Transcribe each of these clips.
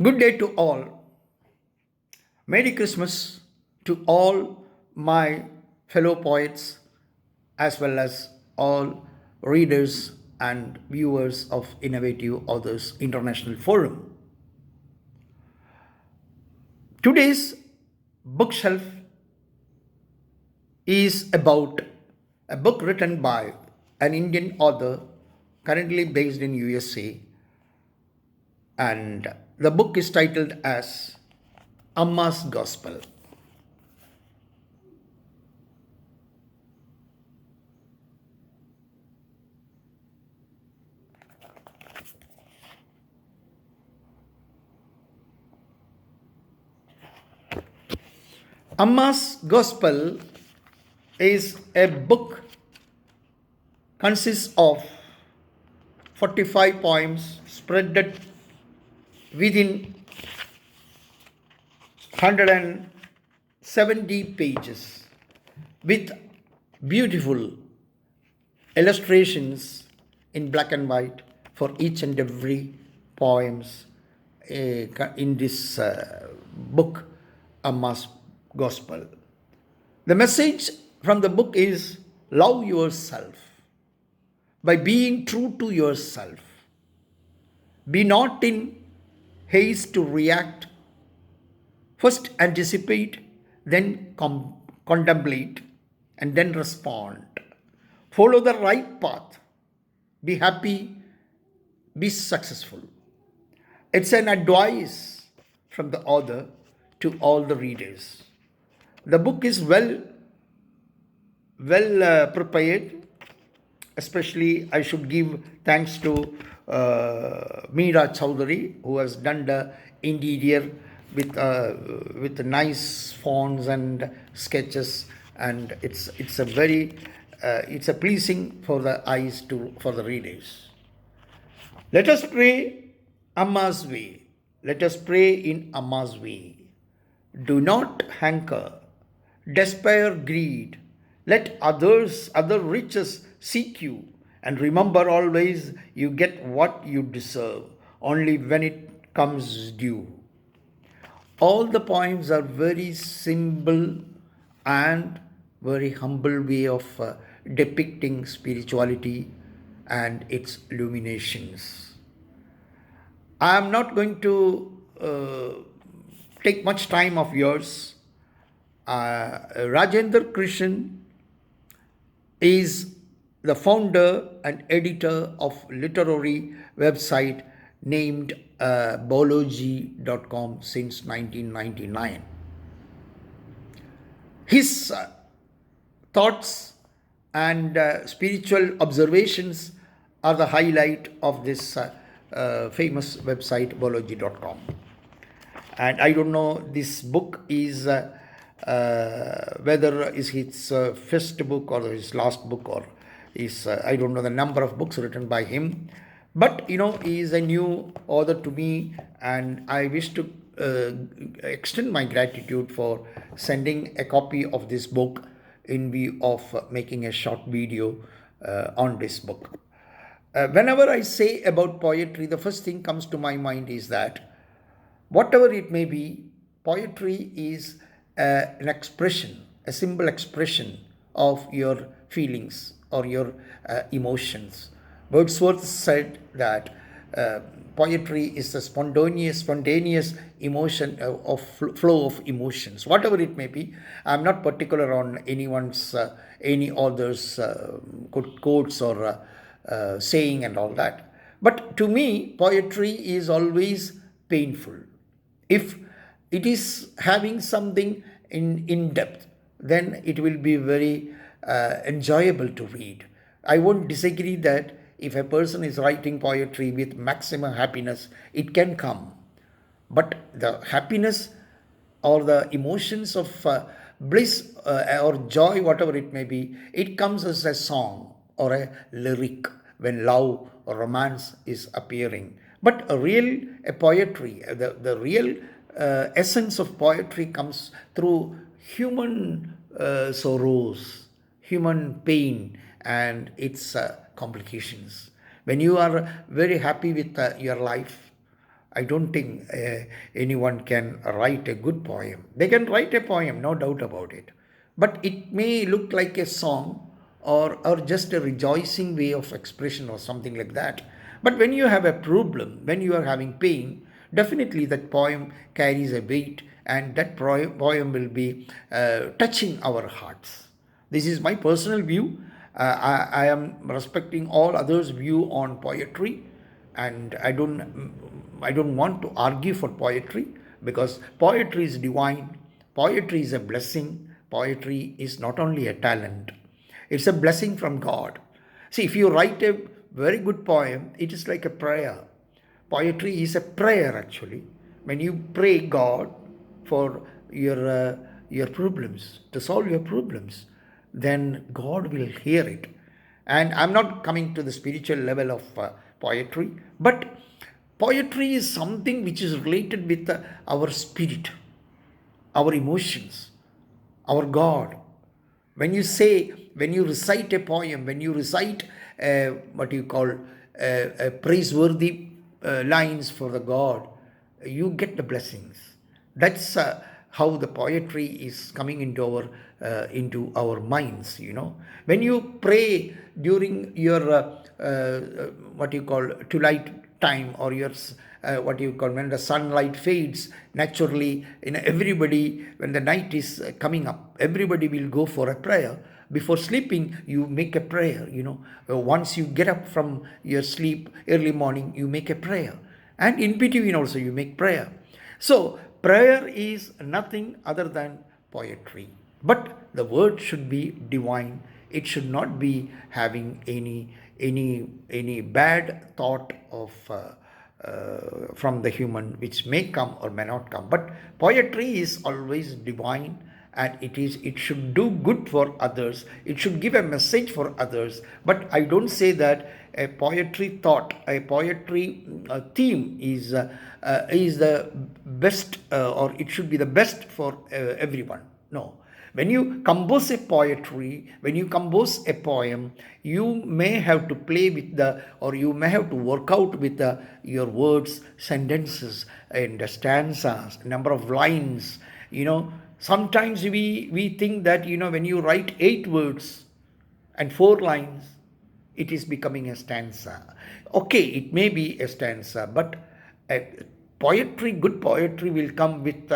Good day to all. Merry Christmas to all my fellow poets as well as all readers and viewers of Innovative Authors International Forum. Today's bookshelf is about a book written by an Indian author currently based in USA, and the book is titled as Amma's Gospel. Amma's Gospel is a book consists of 45 poems spread within 170 pages with beautiful illustrations in black and white for each and every poems in this book, Amma's Gospel. The message from the book is love yourself by being true to yourself. Be not in haste to react. First anticipate, then contemplate, and then respond. Follow the right path. Be happy. Be successful. It's an advice from the author to all the readers. The book is well prepared. Especially, I should give thanks to Meera Chowdhury, who has done the interior with nice fonts and sketches, and it's a very it's a pleasing for the eyes for the readers. Let us pray Amma's way. Let us pray in Amma's way. Do not hanker, despair, greed. Let other riches seek you, and remember always you get what you deserve only when it comes due. All the poems are very simple and very humble way of depicting spirituality and its illuminations. I am not going to take much time of yours. Rajendra Krishan is the founder and editor of literary website named Bology.com since 1999. His thoughts and spiritual observations are the highlight of this famous website Bology.com. And I don't know, this book is whether is his first book or his last book, or is I don't know the number of books written by him, but he is a new author to me, and I wish to extend my gratitude for sending a copy of this book in view of making a short video on this book. Whenever I say about poetry, the first thing comes to my mind is that whatever it may be, poetry is an expression, a simple expression of your feelings or your emotions. Wordsworth said that poetry is a spontaneous emotion of flow of emotions, whatever it may be. I'm not particular on anyone's, any author's quotes or saying and all that. But to me, poetry is always painful. If it is having something in depth, then it will be very enjoyable to read. I won't disagree that if a person is writing poetry with maximum happiness, it can come. But the happiness or the emotions of bliss or joy, whatever it may be, it comes as a song or a lyric when love or romance is appearing. But a poetry, the real essence of poetry comes through human sorrows, human pain, and its complications. When you are very happy with your life, I don't think anyone can write a good poem. They can write a poem, no doubt about it. But it may look like a song or just a rejoicing way of expression or something like that. But when you have a problem, when you are having pain, definitely that poem carries a weight, and that poem will be touching our hearts. This is my personal view. I am respecting all others' view on poetry, and I don't want to argue for poetry, because poetry is divine. Poetry is a blessing. Poetry is not only a talent, it's a blessing from God. See, if you write a very good poem, it is like a prayer. Poetry is a prayer actually. When you pray God for your problems, to solve your problems, then God will hear it. And I'm not coming to the spiritual level of poetry, but poetry is something which is related with our spirit, our emotions, our God. When you recite a poem, when you recite what you call praiseworthy lines for the God, you get the blessings. That's how the poetry is coming into our minds. When you pray during your what you call twilight time, or your what you call when the sunlight fades naturally, everybody, when the night is coming up, everybody will go for a prayer. Before sleeping, you make a prayer. Once you get up from your sleep early morning, you make a prayer, and in between also you make prayer. So prayer is nothing other than poetry, but the word should be divine. It should not be having any bad thought of from the human, which may come or may not come. But poetry is always divine, and it should do good for others. It should give a message for others. But I don't say that a poetry thought, a poetry theme is the best, or it should be the best for everyone. No. When you compose a poetry, when you compose a poem, you may have to play with or you may have to work out with your words, sentences, and stanzas, number of lines. Sometimes we think that, when you write 8 words and 4 lines, it is becoming a stanza. Okay, it may be a stanza, but good poetry will come with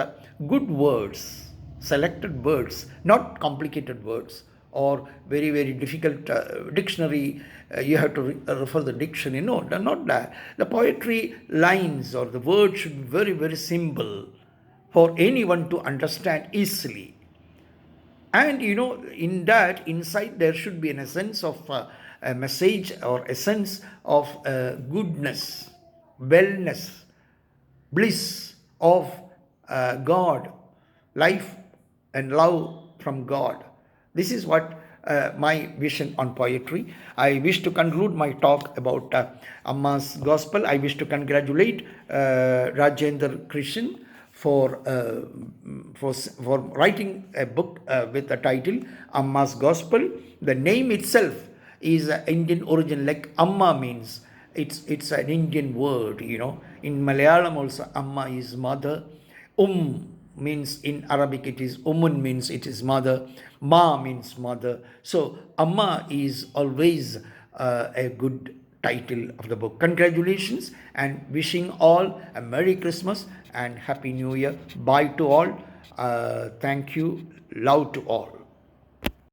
good words, selected words, not complicated words or very, very difficult dictionary. You have to refer the dictionary. No, not that. The poetry lines or the words should be very, very simple for anyone to understand easily. And in that, inside there should be an essence of a message, or essence of goodness, wellness, bliss of God, life and love from God. This is what my vision on poetry. I wish to conclude my talk about Amma's Gospel. I wish to congratulate Rajendra Krishan for writing a book with the title Amma's Gospel. The name itself is Indian origin, like Amma means it's an Indian word. In Malayalam also, Amma is mother. Means in Arabic it is Umun, means it is mother. Ma means mother. So Amma is always a good title of the book. Congratulations, and wishing all a Merry Christmas and Happy New Year. Bye to all. Thank you. Love to all.